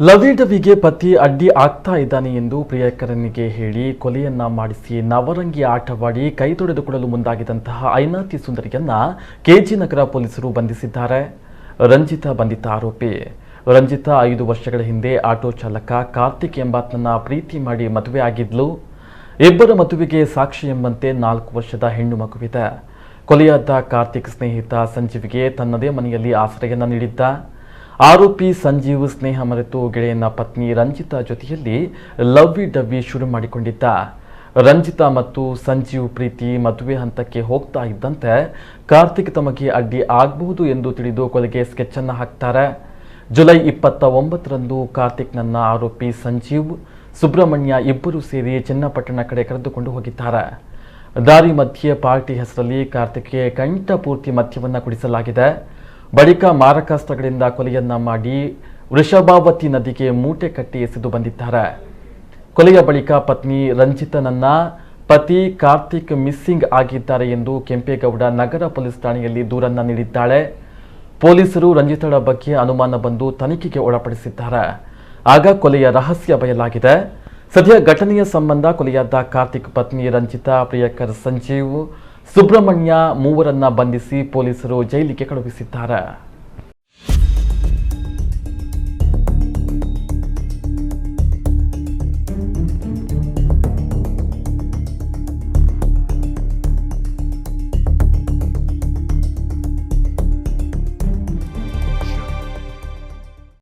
ಲವಿಡವಿಗೆ ಪತಿ ಅಡ್ಡಿ ಆಗ್ತಾ ಇದ್ದಾನೆ ಎಂದು ಪ್ರಿಯಕರನಿಗೆ ಹೇಳಿ ಕೊಲೆಯನ್ನ ಮಾಡಿಸಿ ನವರಂಗಿ ಆಟವಾಡಿ ಕೈ ತೊಳೆದುಕೊಳ್ಳಲು ಮುಂದಾಗಿದ್ದಂತಹ ಐನಾತಿ ಸುಂದರಿಯನ್ನ ಕೆಜಿ ನಗರ ಪೊಲೀಸರು ಬಂಧಿಸಿದ್ದಾರೆ. ರಂಜಿತಾ ಬಂಧಿತ ಆರೋಪಿ. ರಂಜಿತಾ 5 ವರ್ಷಗಳ ಹಿಂದೆ ಆಟೋ ಚಾಲಕ ಕಾರ್ತಿಕ್ ಎಂಬಾತನನ್ನ ಪ್ರೀತಿ ಮಾಡಿ ಮದುವೆ ಆಗಿದ್ಲು. ಇಬ್ಬರ ಮದುವೆಗೆ ಸಾಕ್ಷಿ ಎಂಬಂತೆ 4 ವರ್ಷದ ಹೆಣ್ಣು ಮಗುವಿದೆ. ಕೊಲೆಯಾದ ಕಾರ್ತಿಕ್ ಸ್ನೇಹಿತ ಸಂಜೀವ್ಗೆ ತನ್ನದೇ ಮನೆಯಲ್ಲಿ ಆಶ್ರಯನ ನೀಡಿದ್ದ. ಆರೋಪಿ ಸಂಜೀವ್ ಸ್ನೇಹ ಮರೆತು ಗೆಳೆಯನ ಪತ್ನಿ ರಂಜಿತಾ ಜೊತೆಯಲ್ಲಿ ಲವ್ವಿ ಡವ್ವಿ ಶುರು ಮಾಡಿಕೊಂಡಿದ್ದ. ರಂಜಿತಾ ಮತ್ತು ಸಂಜೀವ್ ಪ್ರೀತಿ ಮದುವೆ ಹಂತಕ್ಕೆ ಹೋಗ್ತಾ ಇದ್ದಂತೆ ಕಾರ್ತಿಕ್ ತಮಗೆ ಅಡ್ಡಿ ಆಗಬಹುದು ಎಂದು ತಿಳಿದು ಕೊಲೆಗೆ ಸ್ಕೆಚ್ ಅನ್ನು ಹಾಕ್ತಾರೆ. ಜುಲೈ 29ರಂದು ಕಾರ್ತಿಕ್ನನ್ನ ಆರೋಪಿ ಸಂಜೀವ್, ಸುಬ್ರಹ್ಮಣ್ಯ ಇಬ್ಬರು ಸೇರಿ ಚನ್ನಪಟ್ಟಣ ಕಡೆ ಕರೆದುಕೊಂಡು ಹೋಗಿದ್ದಾರೆ. ದಾರಿ ಮಧ್ಯೆ ಪಾರ್ಟಿ ಹೆಸರಲ್ಲಿ ಕಾರ್ತಿಕ್ಗೆ ಕಂಠ ಪೂರ್ತಿ ಮದ್ಯವನ್ನ ಕುಡಿಸಲಾಗಿದೆ. ಬಳಿಕ ಮಾರಕಾಸ್ತ್ರಗಳಿಂದ ಕೊಲೆಯನ್ನ ಮಾಡಿ ವೃಷಭಾವತಿ ನದಿಗೆ ಮೂಟೆ ಕಟ್ಟಿ ಎಸೆದು ಬಂದಿದ್ದಾರೆ. ಕೊಲೆಯ ಬಳಿಕ ಪತ್ನಿ ರಂಜಿತನನ್ನ ಪತಿ ಕಾರ್ತಿಕ್ ಮಿಸ್ಸಿಂಗ್ ಆಗಿದ್ದಾರೆ ಎಂದು ಕೆಂಪೇಗೌಡ ನಗರ ಪೊಲೀಸ್ ಠಾಣೆಯಲ್ಲಿ ದೂರನ್ನ ನೀಡಿದ್ದಾಳೆ. ಪೊಲೀಸರು ರಂಜಿತಳ ಬಗ್ಗೆ ಅನುಮಾನ ಬಂದು ತನಿಖೆಗೆ ಒಳಪಡಿಸಿದ್ದಾರೆ. ಆಗ ಕೊಲೆಯ ರಹಸ್ಯ ಬಯಲಾಗಿದೆ. ಸದ್ಯ ಘಟನೆಯ ಸಂಬಂಧ ಕೊಲೆಯಾದ ಕಾರ್ತಿಕ್ ಪತ್ನಿ ರಂಜಿತಾ, ಪ್ರಿಯಕರ್ ಸಂಜೀವ್, ಸುಬ್ರಹ್ಮಣ್ಯ ಮೂವರನ್ನ ಬಂಧಿಸಿ ಪೊಲೀಸರು ಜೈಲಿಗೆ ಕಳುಹಿಸಿದ್ದಾರೆ.